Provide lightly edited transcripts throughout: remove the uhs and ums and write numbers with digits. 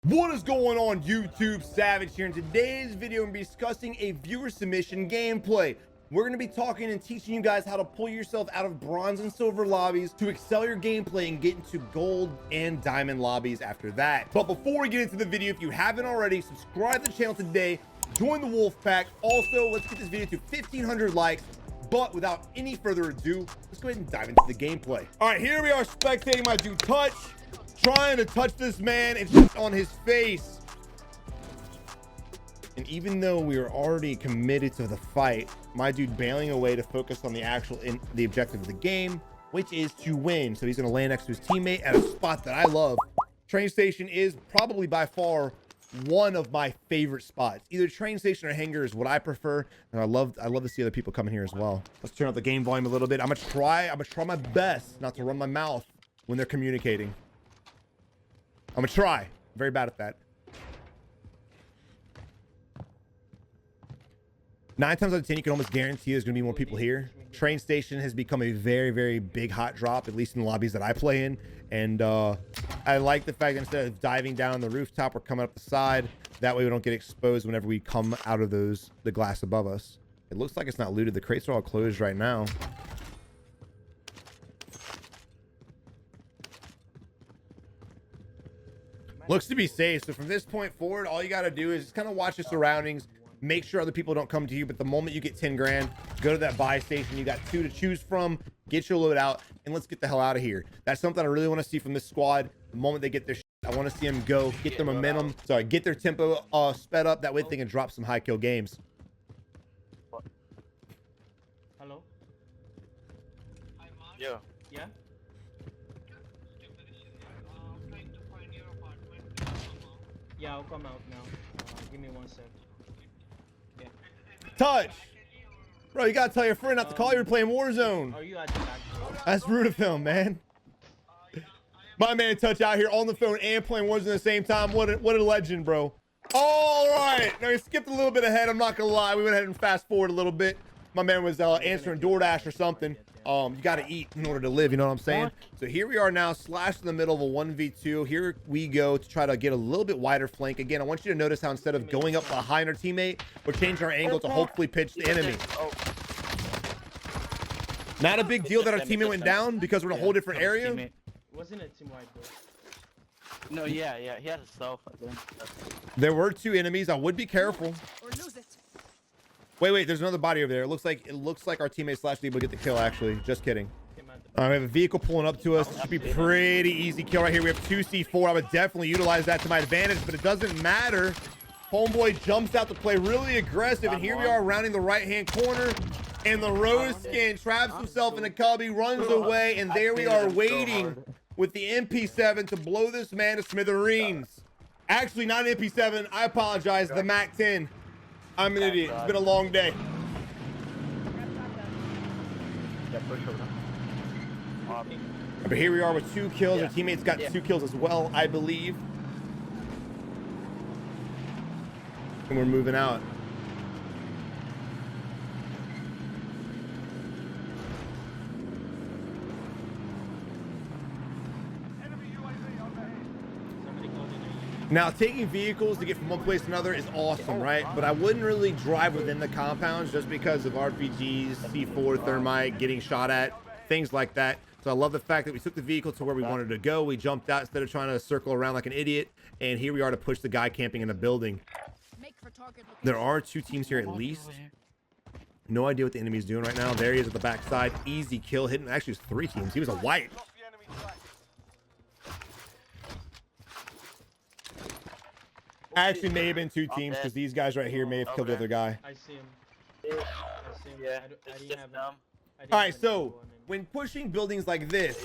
What is going on YouTube? Savage here. In today's video, we're going to be discussing a viewer submission gameplay. We're going to be talking and teaching you guys how to pull yourself out of bronze and silver lobbies to excel your gameplay and get into gold and diamond lobbies after that. But before we get into the video, if you haven't already, subscribe to the channel today, join the wolf pack. Also, let's get this video to 1,500 likes. But without any further ado, let's go ahead and dive into the gameplay. All right, here we are spectating my dude Touch, trying to touch this man and just on his face. And even though we were already committed to the fight, my dude bailing away to focus on the the objective of the game, which is to win. So he's going to land next to his teammate at a spot that I love. Train station is probably by far one of my favorite spots. Either train station or hangar is what I prefer, and I love to see other people coming here as well. Let's turn up the game volume a little bit. I'm gonna try my best not to run my mouth when they're communicating. I'm gonna try. I'm very bad at that. 9 times out of 10, you can almost guarantee there's gonna be more people here. Train station has become a very, very big hot drop, at least in the lobbies that I play in. And I like the fact that instead of diving down the rooftop, we're coming up the side. That way we don't get exposed whenever we come out of the glass above us. It looks like it's not looted. The crates are all closed right now. Looks to be safe. So from this point forward, all you got to do is just kind of watch your surroundings. Make sure other people don't come to you, but the moment you get 10 grand, go to that buy station. You got 2 to choose from, get your load out, and let's get the hell out of here. That's something I really want to see from this squad. The moment they get their shit, I want to see them go, get their momentum, get their tempo sped up. That way they can drop some high kill games. Hello? Yeah. Yeah? Yeah, I'll come out now. Give me 1 sec. Yeah. Touch! Bro, you gotta tell your friend not to call you. We're playing Warzone. Are you at the back? That's rude of him, man. My man Touch out here on the phone and playing Warzone at the same time. What a legend, bro. All right. Now, we skipped a little bit ahead. I'm not gonna lie. We went ahead and fast forward a little bit. My man was answering DoorDash or something. You got to eat in order to live, you know what I'm saying? So here we are now, slashed in the middle of a 1v2. Here we go to try to get a little bit wider flank. Again, I want you to notice how instead of going up behind our teammate, we're changing our angle to hopefully pitch the enemy. Not a big deal that our teammate went down because we're in a whole different area. Wasn't it team wide, bro? No, yeah, he had a self, I think. There were 2 enemies. I would be careful. Wait, there's another body over there. It looks like our teammate slash able to get the kill, actually. Just kidding. We have a vehicle pulling up to us. It should be pretty easy kill right here. We have 2 C4. I would definitely utilize that to my advantage, but it doesn't matter. Homeboy jumps out to play really aggressive, and here we are rounding the right-hand corner, and the rose skin traps himself in a cubby, runs away, and there we are waiting with the MP7 to blow this man to smithereens. Actually, not an MP7. I apologize. The MAC-10. I'm an idiot. It's been a long day. But here we are with 2 kills. Our teammates got 2 kills as well, I believe. And we're moving out. Now, taking vehicles to get from one place to another is awesome, right? But I wouldn't really drive within the compounds just because of RPGs, C4, thermite, getting shot at, things like that. So I love the fact that we took the vehicle to where we wanted to go. We jumped out instead of trying to circle around like an idiot. And here we are to push the guy camping in a building. There are 2 teams here at least. No idea what the enemy's doing right now. There he is at the backside. Easy kill. Hitting, actually, it was 3 teams. He was a wipe. Actually, may have been 2 teams because these guys right here may have killed the other guy. I see him. Yeah, I didn't have all right, so when pushing buildings like this,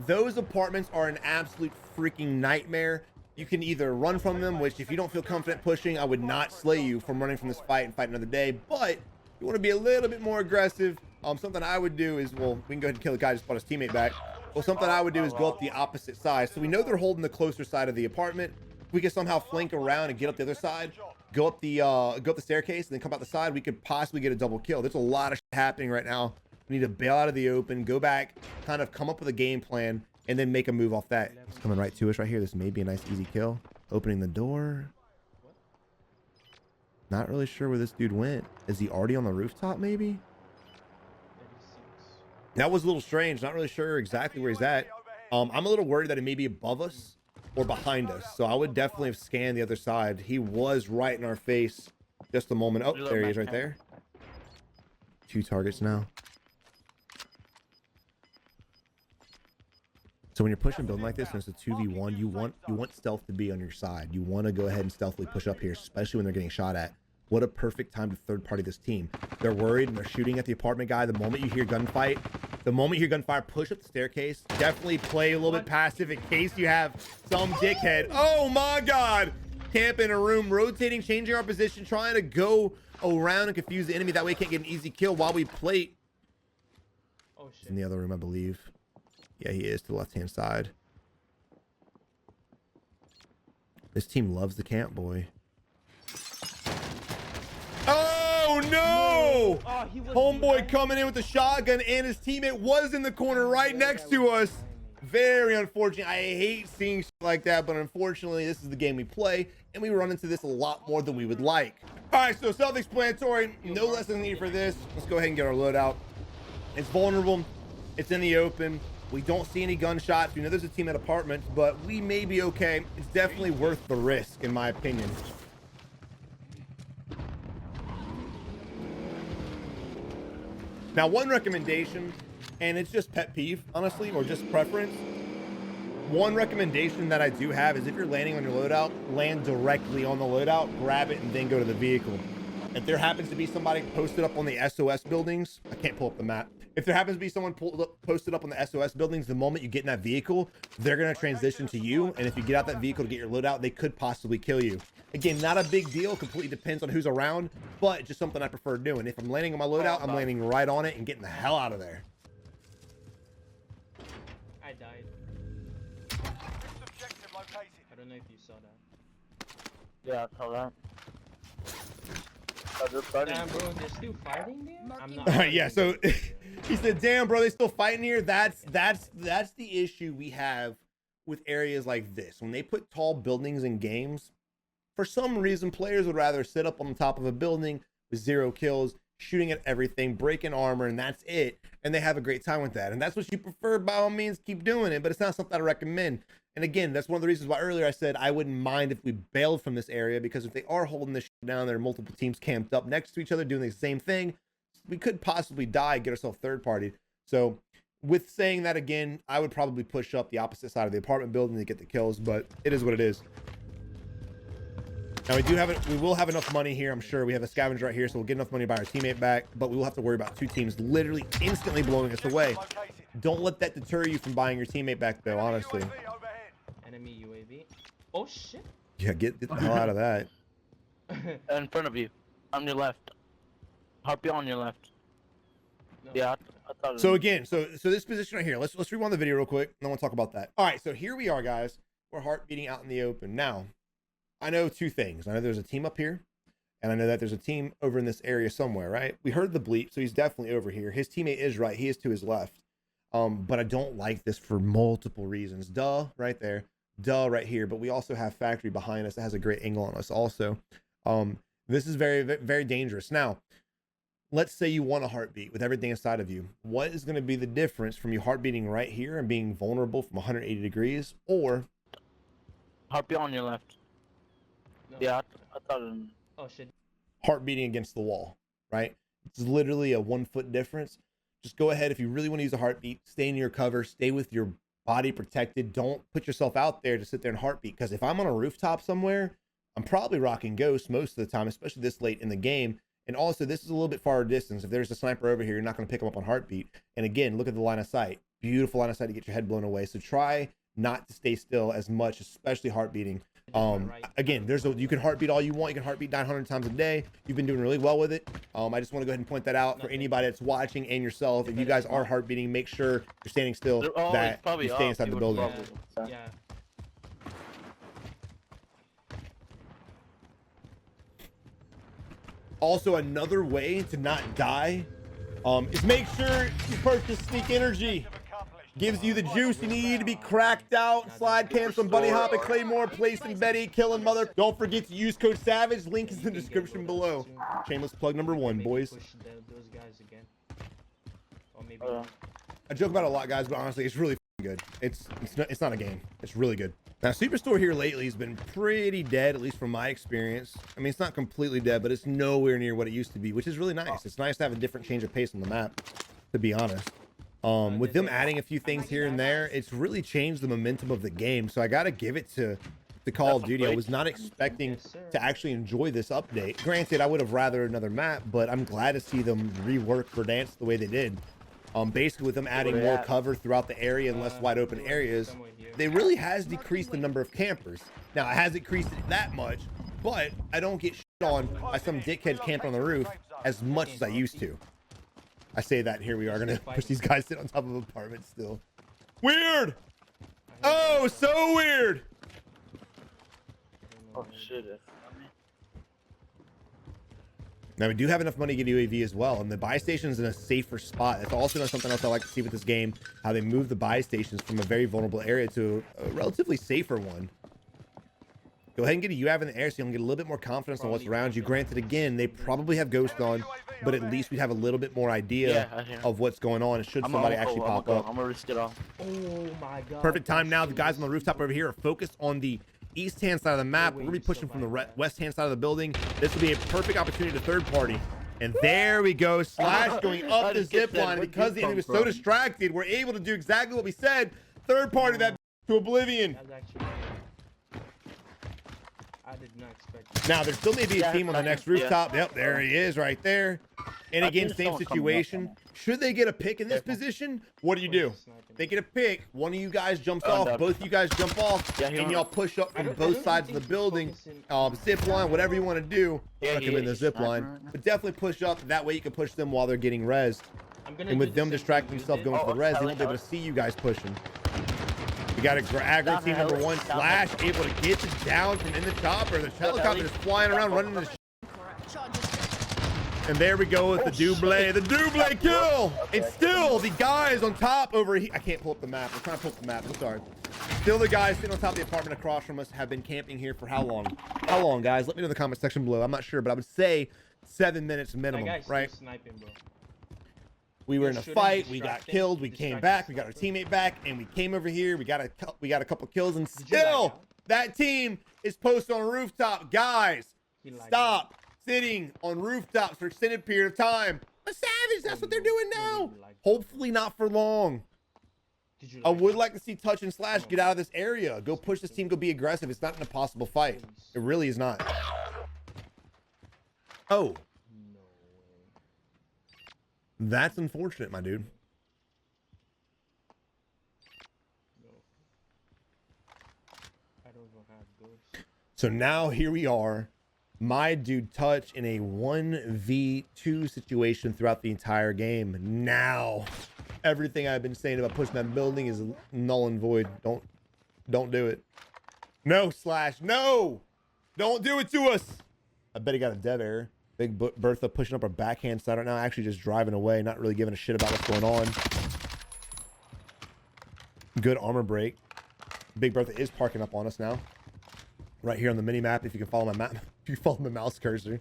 those apartments are an absolute freaking nightmare. You can either run from them, which if you don't feel confident pushing, I would not slay you from running from this fight and fight another day. But you want to be a little bit more aggressive. Something I would do is, well, we can go ahead and kill the guy, just brought his teammate back. Well, something I would do is go up the opposite side. So we know they're holding the closer side of the apartment. We could somehow flank around and get up the other side, go up the staircase, and then come out the side. We could possibly get a double kill. There's a lot of shit happening right now. We need to bail out of the open, go back, kind of come up with a game plan, and then make a move off that. It's coming right to us right here. This may be a nice easy kill. Opening the door. Not really sure where this dude went. Is he already on the rooftop maybe? 36. That was a little strange. Not really sure exactly where he's at. I'm a little worried that he may be above us or behind us. So I would definitely have scanned the other side. He was right in our face just a moment. Oh, there he is right there. 2 targets now. So when you're pushing building like this and it's a 2v1, you want stealth to be on your side. You want to go ahead and stealthily push up here, especially when they're getting shot at. What a perfect time to third party this team. They're worried and they're shooting at the apartment guy. The moment you hear gunfight, push up the staircase. Definitely play a little bit passive in case you have some dickhead. Oh my God. Camp in a room, rotating, changing our position, trying to go around and confuse the enemy. That way he can't get an easy kill while we plate. Oh shit. In the other room, I believe. Yeah, he is to the left-hand side. This team loves the camp, boy. Oh, no! Oh, he was Homeboy behind me. coming in with the shotgun, and his teammate was in the corner right next to us. Very unfortunate. I hate seeing shit like that, but unfortunately, this is the game we play, and we run into this a lot more than we would like. All right, so self-explanatory. No lesson needed for this. Let's go ahead and get our loadout. It's vulnerable. It's in the open. We don't see any gunshots. We know there's a team at apartments, but we may be okay. It's definitely worth the risk, in my opinion. Now, one recommendation, and it's just pet peeve, honestly, or just preference. One recommendation that I do have is if you're landing on your loadout, land directly on the loadout, grab it, and then go to the vehicle. If there happens to be somebody posted up on the SOS buildings, I can't pull up the map. If there happens to be someone posted up on the SOS buildings, the moment you get in that vehicle, they're going to transition to you. And if you get out that vehicle to get your loadout, they could possibly kill you. Again, not a big deal. Completely depends on who's around, but just something I prefer doing. If I'm landing on my loadout, I'm landing right on it and getting the hell out of there. I died. I don't know if you saw that. Yeah, I saw that. Damn, bro, they're still fighting there? I'm not. Yeah, so he said, damn, bro, they still fighting here. That's the issue we have with areas like this. When they put tall buildings in games, for some reason, players would rather sit up on the top of a building with 0 kills, shooting at everything, breaking armor, and that's it. And they have a great time with that. And that's what you prefer, by all means, keep doing it. But it's not something I recommend. And again, that's one of the reasons why earlier I said I wouldn't mind if we bailed from this area, because if they are holding this shit down, there are multiple teams camped up next to each other doing the same thing. We could possibly die, get ourselves third partied. So with saying that, again, I would probably push up the opposite side of the apartment building to get the kills, but it is what it is. Now we will have enough money here. I'm sure we have a scavenger right here, so we'll get enough money to buy our teammate back, but we will have to worry about 2 teams literally instantly blowing us away. Don't let that deter you from buying your teammate back, though, honestly. Enemy UAV. Oh shit. Yeah, get the hell out of that. In front of you. On your left. Harpy on your left. No. Yeah, I thought. So again, so this position right here, let's rewind the video real quick, and then we'll talk about that. All right, so here we are, guys. We're heart beating out in the open. Now, I know 2 things. I know there's a team up here, and I know that there's a team over in this area somewhere, right? We heard the bleep, so he's definitely over here. His teammate is right. He is to his left. But I don't like this for multiple reasons. Duh, right there. Duh, right here. But we also have factory behind us that has a great angle on us also. This is very, very dangerous. Now, let's say you want a heartbeat with everything inside of you. What is going to be the difference from you heartbeating right here and being vulnerable from 180 degrees, or Harpy on your left. No. Yeah, I thought. Oh shit. heartbeating against the wall, right? It's literally a 1 foot difference. Just go ahead. If you really want to use a heartbeat, stay in your cover, stay with your body protected. Don't put yourself out there to sit there and heartbeat. Because if I'm on a rooftop somewhere, I'm probably rocking ghost most of the time, especially this late in the game. And also, this is a little bit far distance. If there's a sniper over here, you're not going to pick him up on heartbeat. And again, look at the line of sight. Beautiful line of sight to get your head blown away. So try not to stay still as much, especially heartbeating. Again, you can heartbeat all you want. You can heartbeat 900 times a day. You've been doing really well with it. I just want to go ahead and point that out for anybody that's watching and yourself. If you guys are heartbeating, make sure you're standing still, that you stay inside the building. Yeah. Also, another way to not die is make sure you purchase Sneak Energy. Gives you the juice you need to be cracked out. Slide cam, some bunny hop, and Claymore, placing Betty, killing mother. Don't forget to use code SAVAGE. Link is in the description below. Shameless plug number 1, boys. Those guys again. Or maybe I joke about it a lot, guys, but honestly, it's really good. It's not a game. It's really good. Now, Superstore here lately has been pretty dead, at least from my experience. I mean, it's not completely dead, but it's nowhere near what it used to be, which is really nice. It's nice to have a different change of pace on the map, to be honest. With them adding a few things here and there, it's really changed the momentum of the game. So I got to give it to Call of Duty. I was not expecting to actually enjoy this update. Granted, I would have rather another map, but I'm glad to see them rework Verdansk the way they did. Basically with them adding more cover throughout the area and less wide open areas, they really has decreased the number of campers. Now, it hasn't increased it that much, but I don't get shit on by some dickheads camping on the roof as much as I used to. I say that, here we are gonna push these guys sit on top of apartments still. Weird! Oh, so weird! Oh shit. Now we do have enough money to get UAV as well, and the buy station's in a safer spot. That's also something else I like to see with this game, how they move the buy stations from a very vulnerable area to a relatively safer one. Go ahead and get a UAV in the air so you can get a little bit more confidence on what's around you. Granted, again, they probably have Ghost on, but at least we'd have a little bit more idea of what's going on. And should somebody actually pop up. I'm gonna risk it all. Oh my god. Perfect time now. The guys on the rooftop over here are focused on the east-hand side of the map. We're gonna be pushing from the west-hand side of the building. This will be a perfect opportunity to third party. And there we go. Slash going up the zip line. And because the enemy was so distracted, we're able to do exactly what we said. Third party that to oblivion. I did not expect. Now, there still may be a team on the next rooftop. Yep, there he is right there. And again, same situation. Should they get a pick in this position? What do? They get a pick. One of you guys jumps off. Both of you guys jump off. And y'all push up from both sides of the building. Zip line, whatever you want to do. I recommend the zip line. But definitely push up. That way you can push them while they're getting res. And with them distracting themselves going for the res, they won't be able to see you guys pushing. We got a aggro team number 1. Slash able to get it down from in the chopper. The helicopter is flying around, running the and there we go with the double kill. And still the guys on top over here. I can't pull up the map. I'm trying to pull up the map. I'm sorry. Still the guys sitting on top of the apartment across from us have been camping here for how long? How long, guys? Let me know in the comment section below. I'm not sure, but I would say 7 minutes minimum, right? Sniping, bro. We were in a fight, we got killed, we came back, we got our teammate back, and we came over here, we got a couple kills, and still that team is posted on a rooftop. Guys, stop sitting on rooftops for extended period of time. A savage, that's what they're doing now. Hopefully not for long. I would like to see Touch and Slash get out of this area. Go push this team, go be aggressive. It's not an impossible fight. It really is not. Oh. That's unfortunate, my dude. So now here we are. My dude Touch in a 1v2 situation throughout the entire game. Now, everything I've been saying about pushing that building is null and void. Don't do it. No, Slash. No! Don't do it to us! I bet he got a dev error. Big Bertha pushing up our backhand side right now, actually just driving away, not really giving a shit about what's going on. Good armor break. Big Bertha is parking up on us now. Right here on the mini map, if you can follow my map, if you follow my mouse cursor.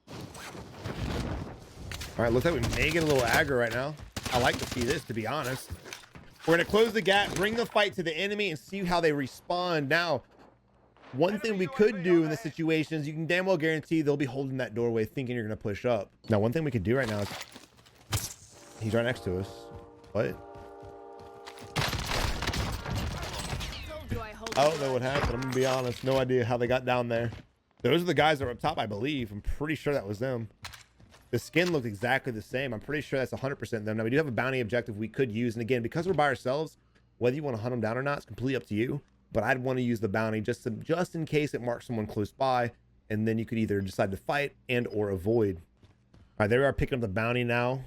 All right, looks like we may get a little aggro right now. I like to see this, to be honest. We're gonna close the gap, bring the fight to the enemy, and see how they respond. Now, one thing we could do in this situation is you can damn well guarantee they'll be holding that doorway thinking you're going to push up. Now, one thing we could do right now is he's right next to us. What? I don't know what happened. I'm going to be honest. No idea how they got down there. Those are the guys that were up top, I believe. I'm pretty sure that was them. The skin looked exactly the same. I'm pretty sure that's 100% them. Now, we do have a bounty objective we could use. And again, because we're by ourselves, whether you want to hunt them down or not, it's completely up to you. But I'd want to use the bounty just in case it marks someone close by, and then you could either decide to fight and or avoid. All right, there we are picking up the bounty now.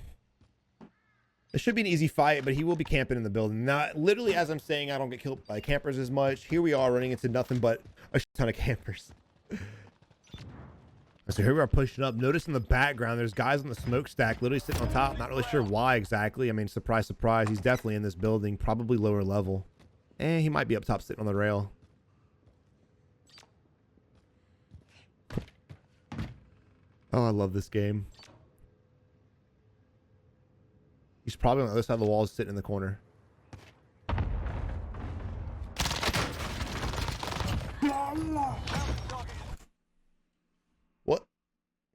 It should be an easy fight, but he will be camping in the building. Now, literally, as I'm saying, I don't get killed by campers as much. Here we are running into nothing but a ton of campers. So here we are pushing up. Notice in the background, there's guys on the smokestack literally sitting on top. Not really sure why exactly. I mean, surprise, surprise. He's definitely in this building, probably lower level. And he might be up top sitting on the rail. Oh, I love this game. He's probably on the other side of the walls sitting in the corner. What?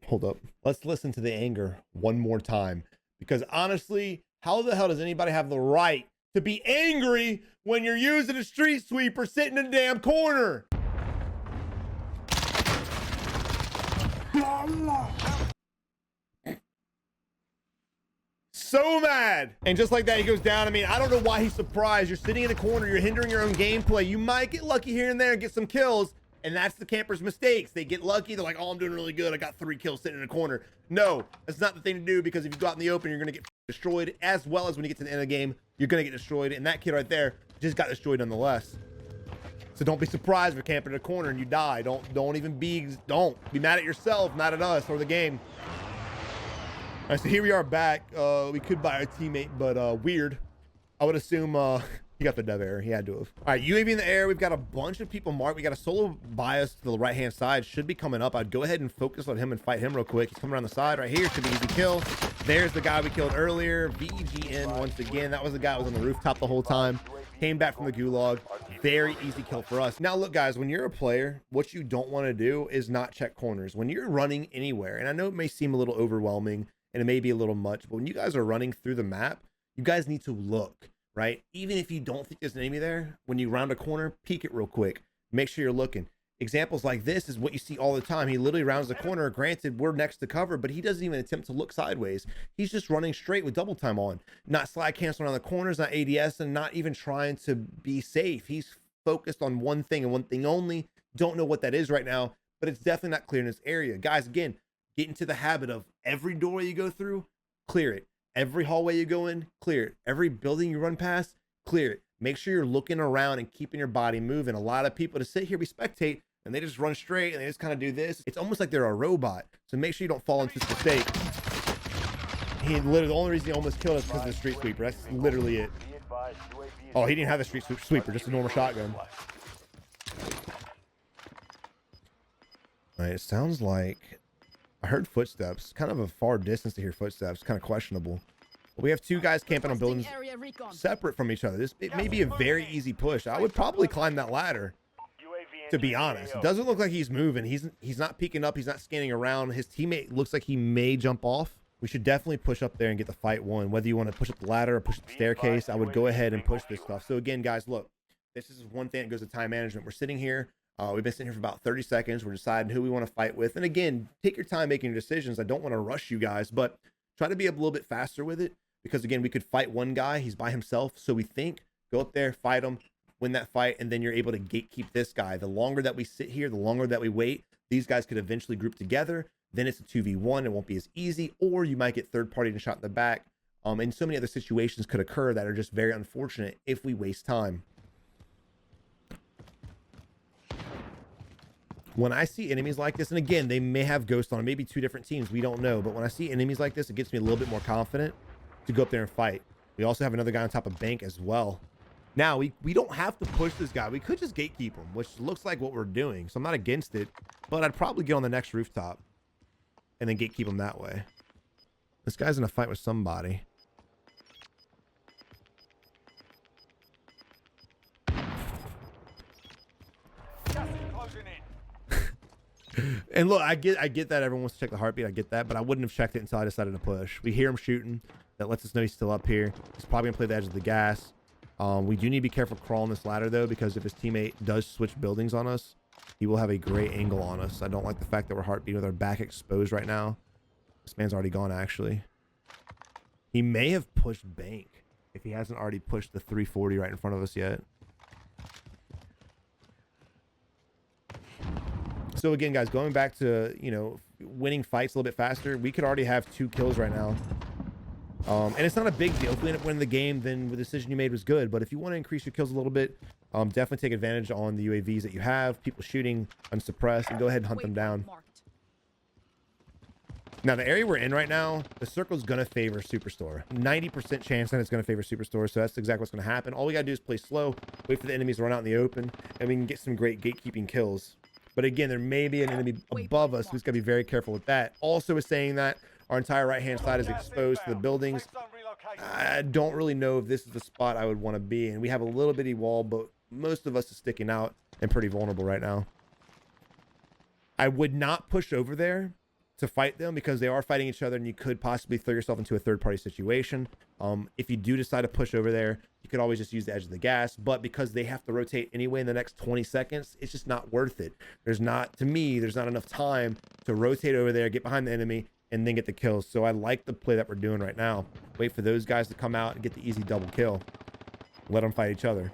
Hold up. Let's listen to the anger one more time. Because honestly, how the hell does anybody have the right to be angry when you're using a street sweeper sitting in a damn corner? So mad. And just like that, he goes down. I mean, I don't know why he's surprised. You're sitting in a corner. You're hindering your own gameplay. You might get lucky here and there and get some kills. And that's the campers' mistakes. They get lucky. They're like, oh, I'm doing really good. I got 3 kills sitting in a corner. No, that's not the thing to do, because if you go out in the open, you're going to get destroyed, as well as when you get to the end of the game, you're going to get destroyed. And that kid right there just got destroyed nonetheless. So don't be surprised if you're camping in a corner and you die. Don't be mad at yourself, not at us or the game. All right, so here we are back. We could buy our teammate, but weird. I would assume he got the dove error. He had to have. All right, UAV in the air. We've got a bunch of people marked. We got a solo bias to the right-hand side. Should be coming up. I'd go ahead and focus on him and fight him real quick. He's coming around the side right here. Should be easy kill. There's the guy we killed earlier. VGN once again. That was the guy that was on the rooftop the whole time. Came back from the gulag. Very easy kill for us. Now, look, guys, when you're a player, what you don't want to do is not check corners. When you're running anywhere, and I know it may seem a little overwhelming and it may be a little much, but when you guys are running through the map, you guys need to look, right? Even if you don't think there's an enemy there, when you round a corner, peek it real quick. Make sure you're looking. Examples like this is what you see all the time. He literally rounds the corner. Granted, we're next to cover, but he doesn't even attempt to look sideways. He's just running straight with double time on, not slide canceling on the corners, not ADS, and not even trying to be safe. He's focused on one thing and one thing only. Don't know what that is right now, but it's definitely not clear in this area. Guys, again, get into the habit of every door you go through, clear it. Every hallway you go in, clear it. Every building you run past, clear it. Make sure you're looking around and keeping your body moving. A lot of people to sit here, we spectate, and they just run straight and they just kind of do this. It's almost like they're a robot. So make sure you don't fall into this mistake. He literally, the only reason he almost killed us because of the street sweeper. That's literally it. Oh, he didn't have the street sweeper, just a normal shotgun. All right, it sounds like I heard footsteps. Kind of a far distance to hear footsteps. Kind of questionable. But we have 2 guys camping on buildings separate from each other. It may be a very easy push. I would probably climb that ladder, to be honest. It doesn't look like he's moving. He's not peeking up. He's not scanning around. His teammate looks like he may jump off. We should definitely push up there and get the fight won. Whether you want to push up the ladder or push up the staircase, I would go ahead and push this stuff. So again, guys, look, this is one thing that goes to time management. We're sitting here. We've been sitting here for about 30 seconds. We're deciding who we want to fight with. And again, take your time making your decisions. I don't want to rush you guys, but try to be a little bit faster with it. Because again, we could fight one guy. He's by himself. So we think, go up there, fight him, win that fight, and then you're able to gatekeep this guy. The longer that we sit here, the longer that we wait, these guys could eventually group together. Then it's a 2v1. It won't be as easy, or you might get third party and shot in the back. And so many other situations could occur that are just very unfortunate if we waste time. When I see enemies like this, and again, they may have ghosts on, maybe 2 different teams, we don't know. But when I see enemies like this, it gets me a little bit more confident to go up there and fight. We also have another guy on top of bank as well. Now, we don't have to push this guy. We could just gatekeep him, which looks like what we're doing. So I'm not against it, but I'd probably get on the next rooftop and then gatekeep him that way. This guy's in a fight with somebody. And look, I get that everyone wants to check the heartbeat. I get that, but I wouldn't have checked it until I decided to push. We hear him shooting. That lets us know he's still up here. He's probably gonna play the edge of the gas. We do need to be careful crawling this ladder though, because if his teammate does switch buildings on us, he will have a great angle on us. I don't like the fact that we're heartbeating with our back exposed right now. This man's already gone, actually. He may have pushed bank if he hasn't already pushed the 340 right in front of us yet. So again, guys, going back to, you know, winning fights a little bit faster, we could already have 2 kills right now. And it's not a big deal. If we end up winning the game, then the decision you made was good. But if you want to increase your kills a little bit, definitely take advantage on the UAVs that you have. People shooting unsuppressed, and go ahead and hunt them down. Now, the area we're in right now, the circle's going to favor Superstore. 90% chance that it's going to favor Superstore, so that's exactly what's going to happen. All we got to do is play slow, wait for the enemies to run out in the open, and we can get some great gatekeeping kills. But again, there may be an enemy above us, so we just got to be very careful with that. Also, is saying that our entire right-hand side is exposed to the buildings. I don't really know if this is the spot I would want to be in. We have a little bitty wall, but most of us is sticking out and pretty vulnerable right now. I would not push over there to fight them because they are fighting each other, and you could possibly throw yourself into a third-party situation. If you do decide to push over there, you could always just use the edge of the gas, but because they have to rotate anyway in the next 20 seconds, it's just not worth it. To me, there's not enough time to rotate over there, get behind the enemy, and then get the kills. So I like the play that we're doing right now. Wait for those guys to come out and get the easy double kill. Let them fight each other.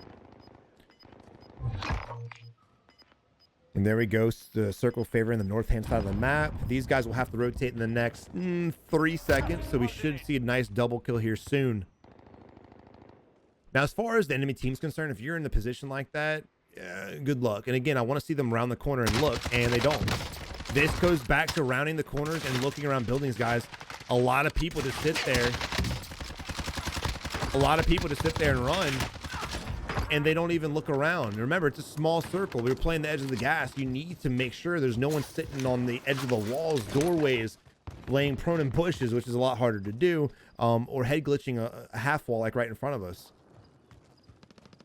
And there we go, the circle favoring the north-hand side of the map. These guys will have to rotate in the next 3 seconds, so we should see a nice double kill here soon. Now, as far as the enemy team's concerned, if you're in the position like that, good luck. And again, I want to see them round the corner and look, and they don't. This goes back to rounding the corners and looking around buildings, guys. A lot of people just sit there. And run. And they don't even look around. Remember, it's a small circle. We were playing the edge of the gas. You need to make sure there's no one sitting on the edge of the walls, doorways, laying prone in bushes, which is a lot harder to do, or head glitching a half wall like right in front of us.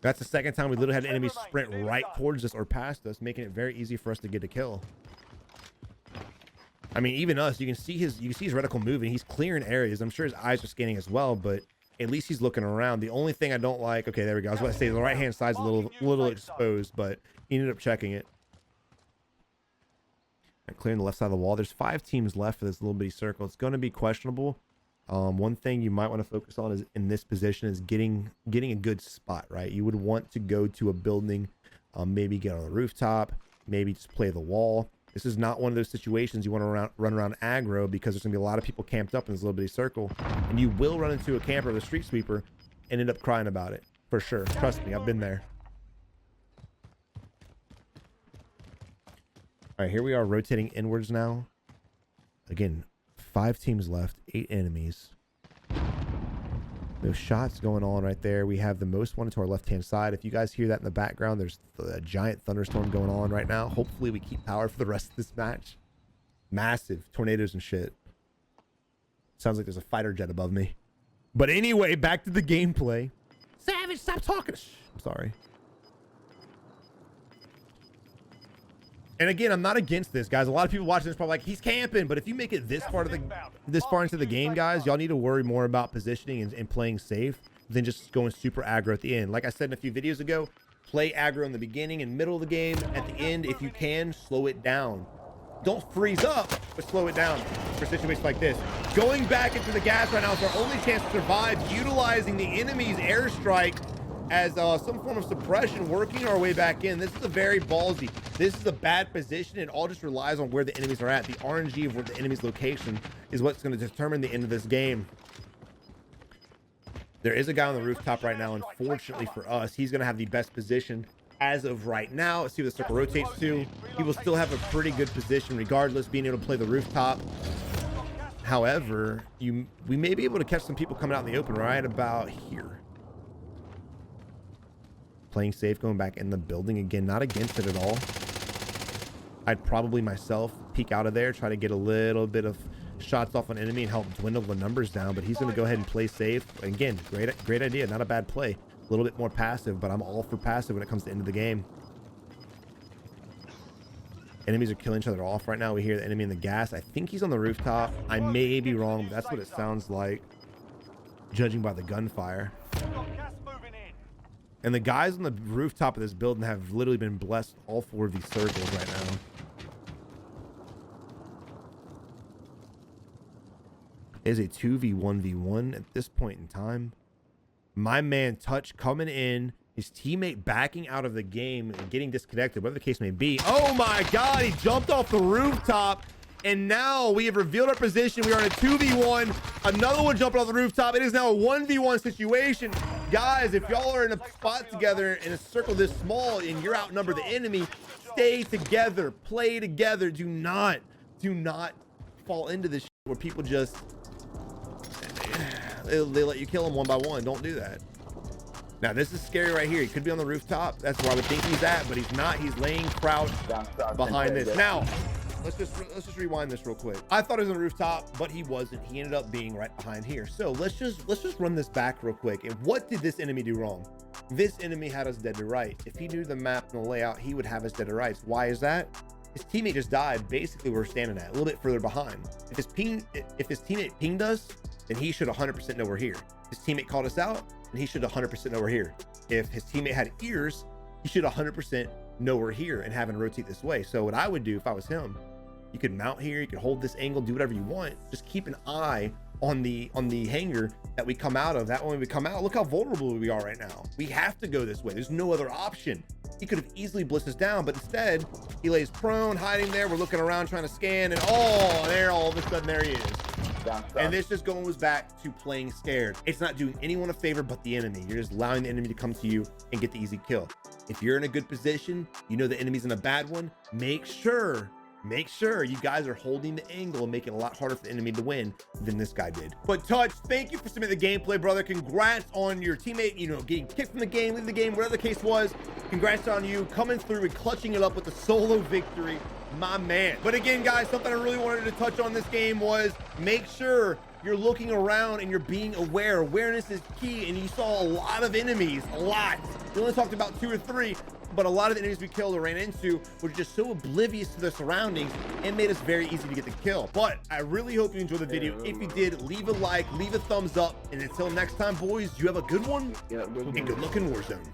That's the second time we literally had enemies sprint right towards us or past us, making it very easy for us to get a kill. I mean, even us, you can see his reticle moving. He's clearing areas. I'm sure his eyes are scanning as well, but at least he's looking around. The only thing I don't like, okay, there we go. I was about to say the right hand side's a little exposed, but he ended up checking it. And clearing the left side of the wall. There's 5 teams left for this little bitty circle. It's going to be questionable. One thing you might want to focus on is in this position is getting a good spot, right? You would want to go to a building, maybe get on the rooftop, maybe just play the wall. This is not one of those situations you want to run around aggro, because there's going to be a lot of people camped up in this little bitty circle, and you will run into a camper or a street sweeper and end up crying about it for sure. Trust me, I've been there. All right, here we are rotating inwards now. Again, 5 teams left, 8 enemies. Those shots going on right there. We have the most one to our left-hand side. If you guys hear that in the background, there's a giant thunderstorm going on right now. Hopefully we keep power for the rest of this match. Massive tornadoes and shit. Sounds like there's a fighter jet above me. But anyway, back to the gameplay. Savage, stop talking. Shh, I'm sorry. And again, I'm not against this, guys. A lot of people watching this probably like, he's camping. But if you make it this far into the game, guys, y'all need to worry more about positioning and playing safe than just going super aggro at the end. Like I said in a few videos ago, play aggro in the beginning and middle of the game. At the end, if you can, slow it down. Don't freeze up, but slow it down for situations like this. Going back into the gas right now is our only chance to survive, utilizing the enemy's airstrike as some form of suppression, working our way back in. This is a very ballsy. This is a bad position. It all just relies on where the enemies are at. The RNG of where the enemy's location is what's going to determine the end of this game. There is a guy on the rooftop right now. Unfortunately for us, he's going to have the best position as of right now. Let's see what the circle rotates to. He will still have a pretty good position regardless, being able to play the rooftop. However, we may be able to catch some people coming out in the open right about here. Playing safe, going back in the building again, not against it at all. I'd probably myself peek out of there, try to get a little bit of shots off an enemy and help dwindle the numbers down, but he's going to go ahead and play safe. Again, great idea, not a bad play. A little bit more passive, but I'm all for passive when it comes to the end of the game. Enemies are killing each other off right now. We hear the enemy in the gas. I think he's on the rooftop. I may be wrong, but that's what it sounds like, judging by the gunfire. And the guys on the rooftop of this building have literally been blessed all 4 of these circles right now. It is a 2v1v1 at this point in time. My man Touch coming in, his teammate backing out of the game and getting disconnected, whatever the case may be. Oh my God, he jumped off the rooftop. And now we have revealed our position. We are in a 2v1. Another one jumping off the rooftop. It is now a 1v1 situation. Guys, if y'all are in a spot together in a circle this small and you're outnumbered the enemy, stay together, play together. Do not fall into this where people just they let you kill him one by one. Don't do that. Now this is scary right here. He could be on the rooftop. That's where I would think he's at, but he's not. He's laying crouched behind this. Now, let's just rewind this real quick. I thought he was on the rooftop, but he wasn't. He ended up being right behind here. So let's just run this back real quick. And what did this enemy do wrong? This enemy had us dead to rights. If he knew the map and the layout, he would have us dead to rights. Why is that? His teammate just died basically where we're standing at, a little bit further behind. If his teammate pinged us, then he should 100% know we're here. His teammate called us out, and he should 100% know we're here. If his teammate had ears, he should 100% know we're here and having to rotate this way. So what I would do if I was him, you could mount here, you could hold this angle, do whatever you want. Just keep an eye on the hangar that we come out of. That when we come out, look how vulnerable we are right now. We have to go this way. There's no other option. He could have easily blissed us down, but instead he lays prone, hiding there. We're looking around trying to scan, and oh, there all of a sudden there he is. And this just goes back to playing scared. It's not doing anyone a favor but the enemy. You're just allowing the enemy to come to you and get the easy kill. If you're in a good position, you know the enemy's in a bad one, make sure you guys are holding the angle and making it a lot harder for the enemy to win than this guy did. But Touch, thank you for submitting the gameplay, brother. Congrats on your teammate, you know, getting kicked from the game, leaving the game, whatever the case was. Congrats on you coming through and clutching it up with a solo victory, my man. But again, guys, something I really wanted to touch on this game was make sure you're looking around and you're being aware. Awareness is key, and you saw a lot of enemies, a lot. We only talked about 2 or 3, but a lot of the enemies we killed or ran into were just so oblivious to their surroundings and made us very easy to get the kill. But I really hope you enjoyed the video. If you did, leave a like, leave a thumbs up, and until next time, boys, you have a good one, and good luck in Warzone.